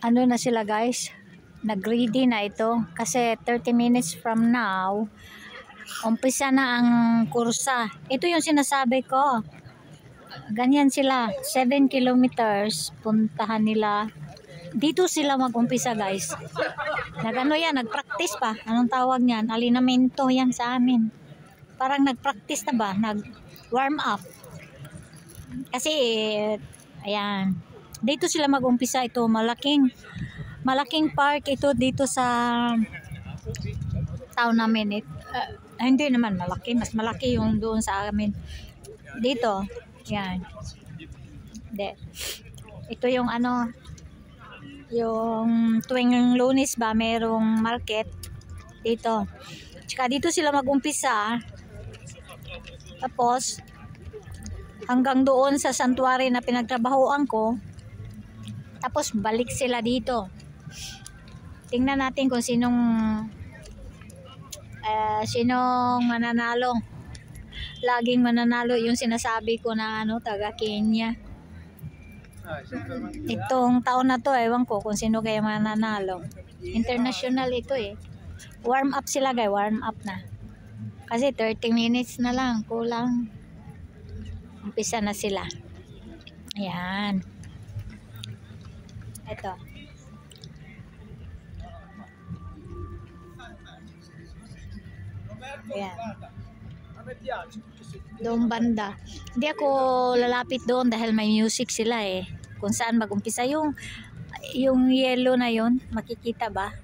ano na sila guys, nag-ready na ito kasi 30 minutes from now umpisa na ang kursa. Ito yung sinasabi ko, ganyan sila, 7 kilometers puntahan nila. Dito sila mag-umpisa guys. Nagano yan, nag-practice pa. Anong tawag niyan? Alinamento yan sa amin. Parang nag-practice na ba? Nag-warm up. Kasi, ayan. Dito sila mag-umpisa ito. Malaking park ito dito sa town namin. Hindi naman malaki. Mas malaki yung doon sa amin. Dito. Yan. Ito yung ano, yung tuwing Lunes ba merong market dito. Tsaka dito sila mag-umpisa. Tapos hanggang doon sa sanctuary na pinagtrabahoan ko. Tapos balik sila dito. Tingnan natin kung sinong mananalo. Laging mananalo yung sinasabi ko na ano, taga Kenya. Itong taon na to, ewan ko kung sino kaya mananalo. International ito eh. Warm up sila guys, warm up na. Kasi 30 minutes na lang, kulang. Umpisa na sila. Ayan. Ito. Ayan. Doon banda. Hindi ako lalapit doon dahil may music sila eh. Kung saan mag-umpisa yung yellow na yon, makikita ba?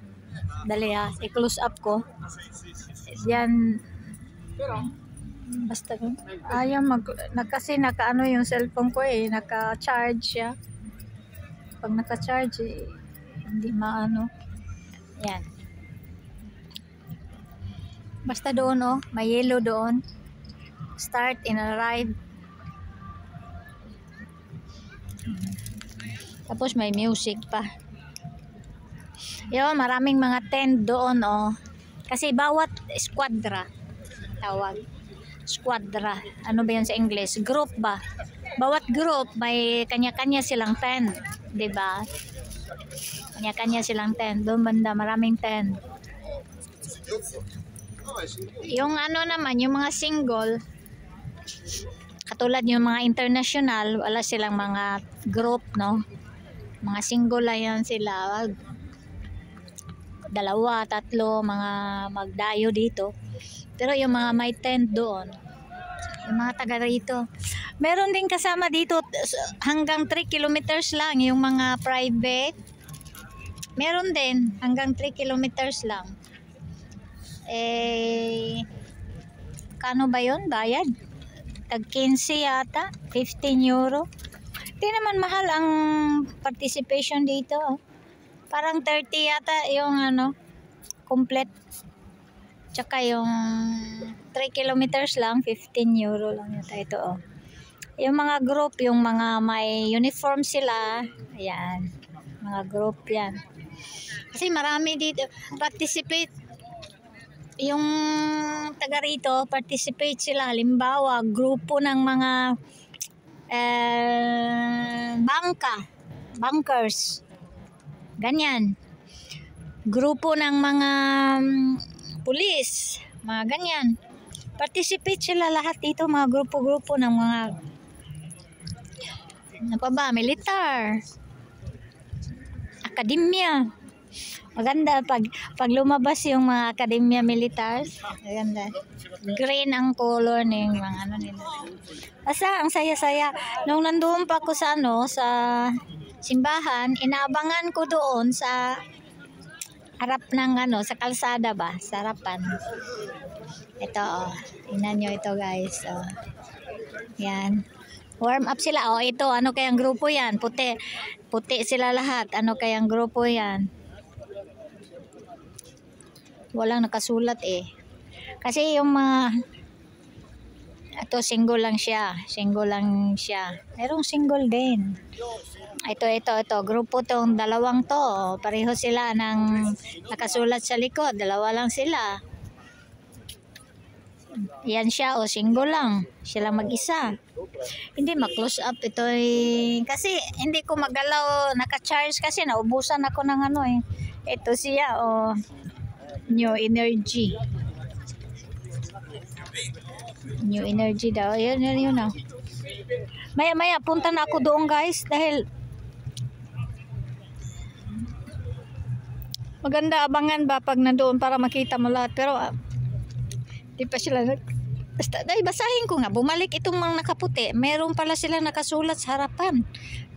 Dali ha, i-close up ko. Yan. Basta ayaw kasi naka-ano yung cellphone ko eh, naka-charge siya. Pag naka-charge eh, hindi maano. Yan. Basta doon oh, may yellow doon. Start and arrive. Tapos may music pa. Yo, maraming mga tent doon oh. Kasi bawat squadra tawag. Squadra. Ano ba 'yan sa English? Group ba? Bawat group may kanya-kanya silang tent, 'di ba? Kanya-kanya silang tent. Doon banda maraming tent. Yung ano naman, yung mga single, katulad yung mga international, wala silang mga group, no? Mga single lang yan sila. 2, 3, mga magdayo dito. Pero yung mga may tent doon, yung mga taga rito. Meron din kasama dito, hanggang 3 kilometers lang, yung mga private. Meron din, hanggang 3 kilometers lang. Kano ba yun? Bayad? Tag 15 yata, 15 euro. Hindi naman mahal ang participation dito. Parang 30 yata yung ano, complete. Tsaka yung 3 kilometers lang, 15 euro lang yata ito oh. Yung mga group, yung mga may uniform sila, ayan, mga group yan. Kasi marami dito, participate. Yung taga rito, participate sila. Halimbawa, grupo ng mga bankers. Ganyan. Grupo ng mga pulis. Mga ganyan. Participate sila lahat dito, mga grupo-grupo ng mga ano pa ba? Militar. Akademya. Maganda pag lumabas yung mga akademya militar. Maganda. Green ang color ng mga ano nila. Basta ang saya-saya. Nung nandoon pa ako sa ano, sa simbahan, inaabangan ko doon sa harap ng ano, sa kalsada ba, sa harapan. Ito oh. Tingnan nyo ito guys. Oh. Yan. Warm up sila. Oh, ito ano kayang grupo yan? Puti. Puti sila lahat. Ano kayang grupo yan? Walang nakasulat eh. Kasi yung mga ito single lang siya. Single lang siya. Merong single din. Ito. Grupo tong dalawang to. Pareho sila ng nakasulat sa likod. Dalawa lang sila. Yan siya o single lang. Sila mag-isa. Hindi ma-close up ito kasi hindi ko magalaw naka-charge kasi naubusan ako ng ano eh. Ito siya New Energy. New Energy daw. Yun na. Maya punta na ako doon guys dahil maganda abangan ba pag nandoon para makita mo lahat pero di pa sila basta dahil basahin ko nga bumalik itong mga nakaputi meron pala sila nakasulat sa harapan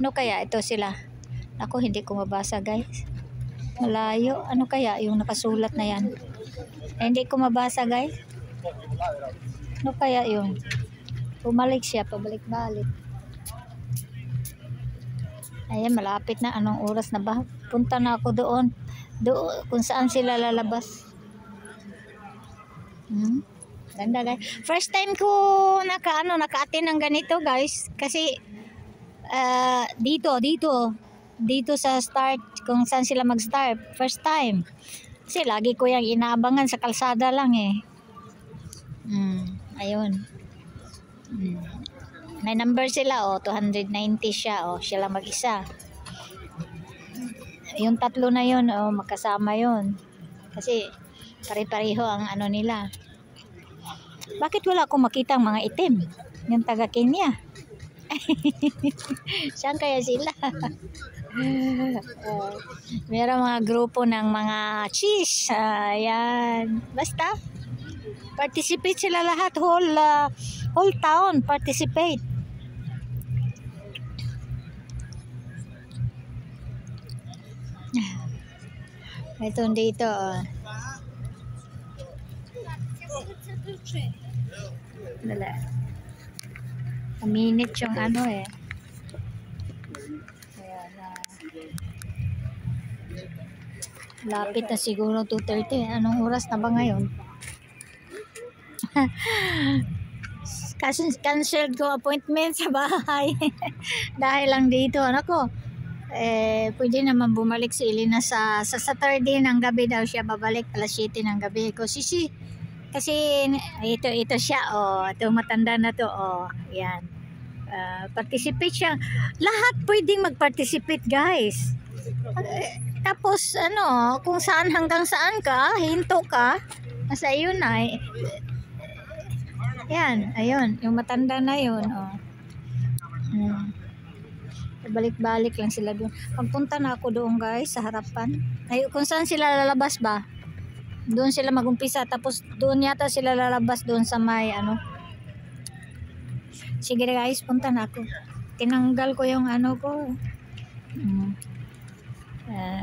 ano kaya ito sila ako hindi ko mabasa guys malayo ano kaya yung nakasulat na yan hindi ko mabasa guys ano kaya yun bumalik siya pabalik-balik ayan malapit na anong oras na ba punta na ako doon kung saan sila lalabas ganda guys. First time ko naka-attend ng ganito guys kasi dito sa start kung saan sila mag-start. First time. Kasi lagi ko yung inaabangan sa kalsada lang eh. Ayun. May number sila 290 siya siya lang mag-isa. Yung tatlo na yun magkasama yun. Kasi pare-pareho ang ano nila. Bakit wala akong makita ang mga itim? Yung taga Kenya. Saan kaya sila? Meron mga grupo ng mga cheese. Ayan. Basta. Participate sila lahat. Whole town participate. Ito dito. Dala. Minute yung ano eh. Ayan, lapit na siguro 2:30. Anong oras na ba ngayon? Kasi canceled ko appointment sa bahay. Dahil lang dito. Ano ko? Pwede naman bumalik si Elena sa Saturday ng gabi daw siya babalik alas 7 ng gabi ko. Kasi ito siya ito matanda na to yan participate siya lahat pwedeng mag-participate guys tapos kung saan hanggang saan ka hinto ka nasa iyo na yan ayun yung matanda na yun balik-balik lang sila doon pagpunta na ako doon guys sa harapan kung saan sila lalabas ba doon sila magumpisa tapos doon yata sila lalabas doon sa may sige guys punta na ako tinanggal ko yung ko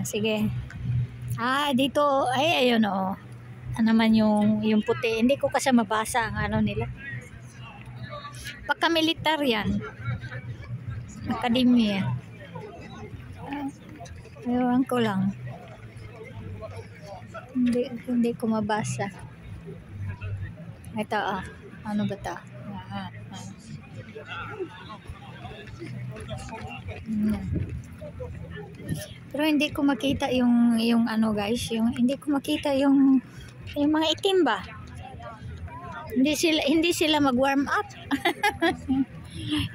sige dito ayun naman yung puti hindi ko kasi mabasa ang nila pagka-militar yan akademya ayun ko lang hindi ko mabasa. Ito ano ba ito? Pero hindi ko makita yung guys, hindi ko makita yung mga itim ba? Hindi sila mag-warm up.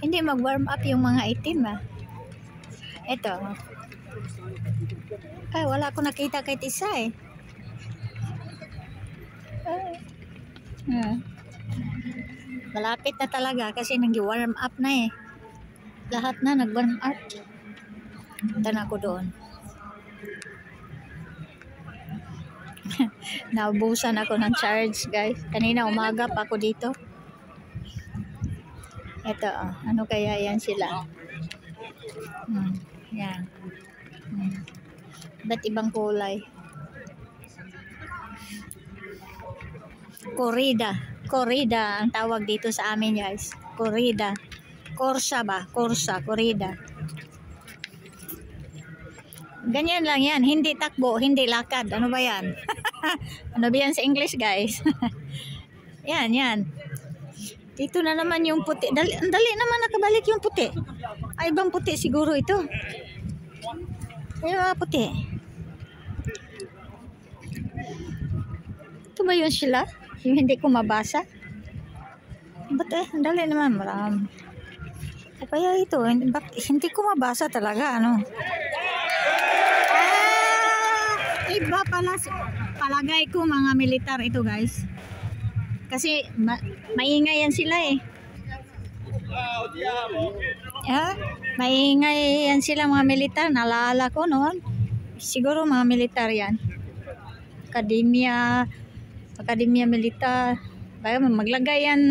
Hindi mag-warm up yung mga itim ba? Ito. Wala ko nakita kahit isa eh. Malapit na talaga kasi nag-warm up na eh. Lahat na nag-warm up. Punta na ako doon. Naubusan ako ng charge guys. Kanina umaga pa ako dito. Ito ano kaya yan sila? Yan. Ba't ibang kulay? Corrida ang tawag dito sa amin guys. Corrida. Corsa, corrida. Ganyan lang yan. Hindi takbo, hindi lakad. Ano ba yan? Ano ba yan sa English guys? yan. Dito na naman yung puti. Dali naman nakabalik yung puti. Ibang puti siguro ito. Yung puti. Ito ba yun sila? Yung hindi ko mabasa. Ba't dali naman. O kaya ito, hindi ko mabasa talaga, ano. Iba pala, palagay ko mga militar ito guys. Kasi maingay yan sila eh. Maingay yan sila mga militar. Naalala ko noon. Siguro mga militar yan. Akademya militar. Baga maglagay yan.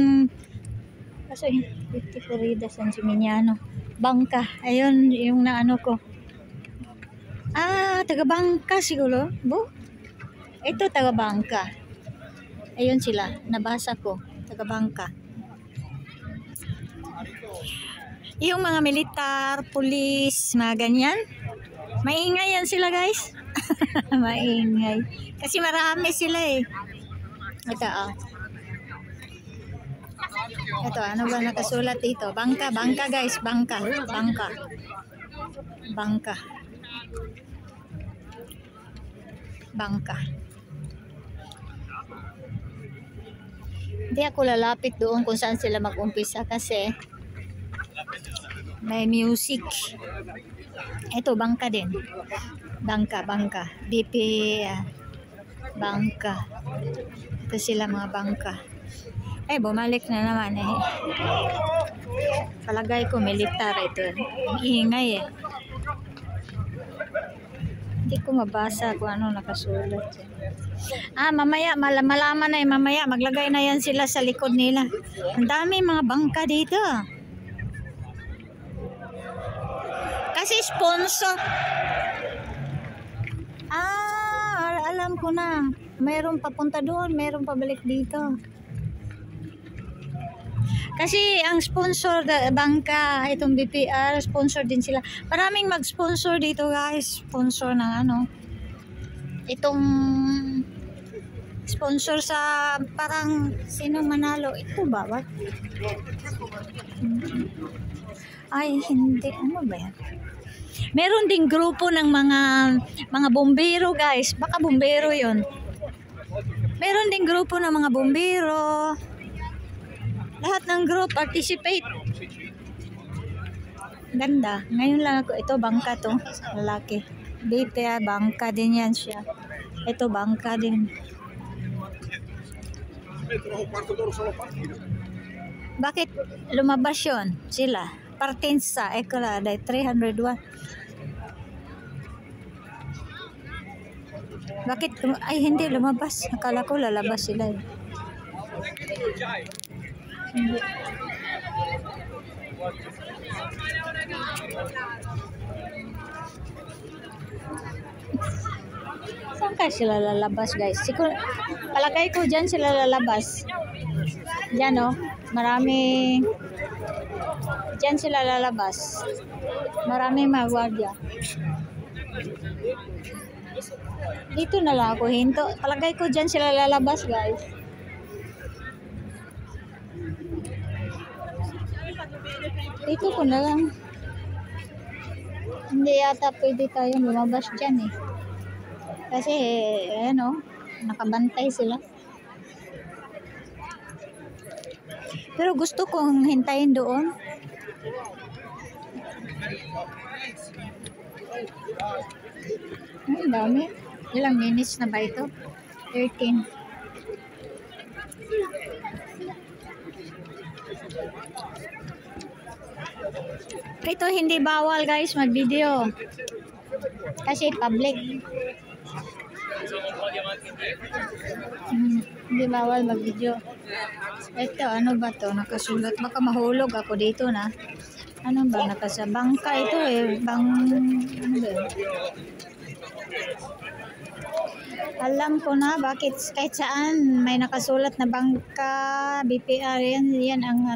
Kasi 50 Corrida San Gimignano. Bangka. Ayun yung naano ko. Taga-bangka siguro. Ito taga-bangka. Ayun sila. Nabasa ko. Taga-bangka. Yung mga militar, pulis, mga ganyan. Maingay yan sila guys. Maingay. Kasi marami sila eh. Ito Ito, ano ba nakasulat dito? Bangka guys. Bangka. Hindi ako lalapit doon kung saan sila mag-umpisa kasi may music. Ito, bangka din. Bangka. BP, bangka. Ito sila mga bangka. Bumalik na naman eh. Palagay ko militar ito. Iingay eh. Hindi ko mabasa kung ano nakasulat. Mamaya, malaman na mamaya. Maglagay na yan sila sa likod nila. Ang dami mga bangka dito. Kasi sponsor. Alam ko na. Mayroong papunta doon, mayroong pabalik dito. Kasi ang sponsor bangka, itong BPR, sponsor din sila. Maraming mag-sponsor dito guys. Sponsor ng ano. Itong sponsor sa parang sino manalo. Ito ba? Hindi. Ano ba yan? Meron ding grupo ng mga bombero guys. Baka bombero yon. Meron ding grupo ng mga bombero. Lahat ng group participate. Ganda. Ngayon lang ako. Ito bangka to. Lalaki. Dito bangka din yan siya. Ito bangka din. Bakit lumabas yun? Sila. Partensa. Ekala. 301. Bakit? Hindi lumabas. Akala ko lalabas sila eh. Hindi. Saan kaya sila lalabas guys? Palagay ko dyan sila lalabas. Dyan marami. Dyan sila lalabas. Marami mga gwardiya. Dito na lang ako hinto. Palagay ko dyan sila lalabas guys. Dito ko na lang. Hindi yata pwede tayong lumabas dyan eh. Kasi nakabantay sila. Pero gusto kong hintayin doon. Ang dami. Ilang minutes na ba ito? 13. Ito hindi bawal guys mag-video. Kasi public. Hindi bawal mag-video. Ito ano ba to? Nakasulat. Baka mahulog ako dito na. Ano ba? Nakasabang ka ito eh. Ano ba? Alam ko na bakit kahit saan may nakasulat na bangka, BPR yan ang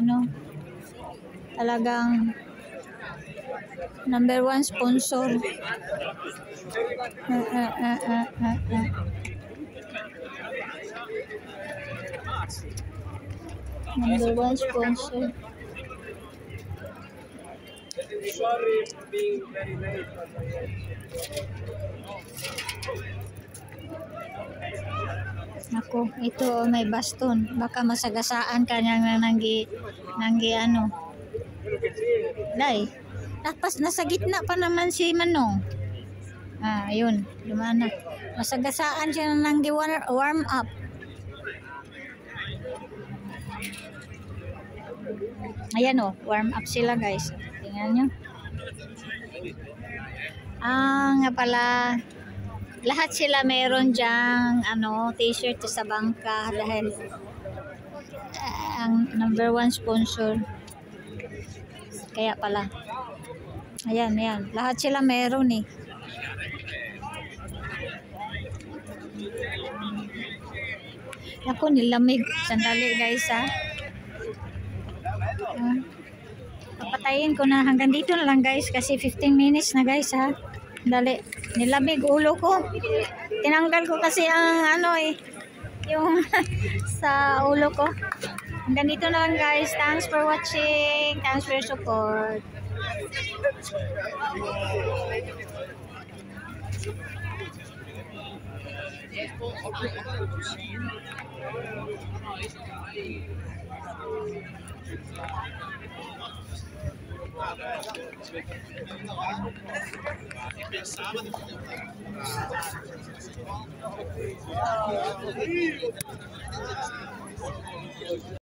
talagang number 1 sponsor. Number 1 sponsor. Sorry being very late. Ako, ito may baston. Baka masagasaan ka nang Day. Nasa gitna pa naman si Manong. Ayun. Lumana. Masagasaan siya nang warm up. Ayan o. Warm up sila guys. Tingnan nyo. Nga pala. Lahat sila meron dyang t-shirt sa bangka dahil ang number 1 sponsor. Kaya pala. Ayan. Lahat sila meron eh. Ako, nilamig. Sandali guys ha. Papatayin ko na. Hanggang dito na lang guys. Kasi 15 minutes na guys ha. Dali. Nilamig ulo ko. Tinanggal ko kasi ang yung sa ulo ko. Hanggang dito na lang guys. Thanks for watching. Thanks for your support.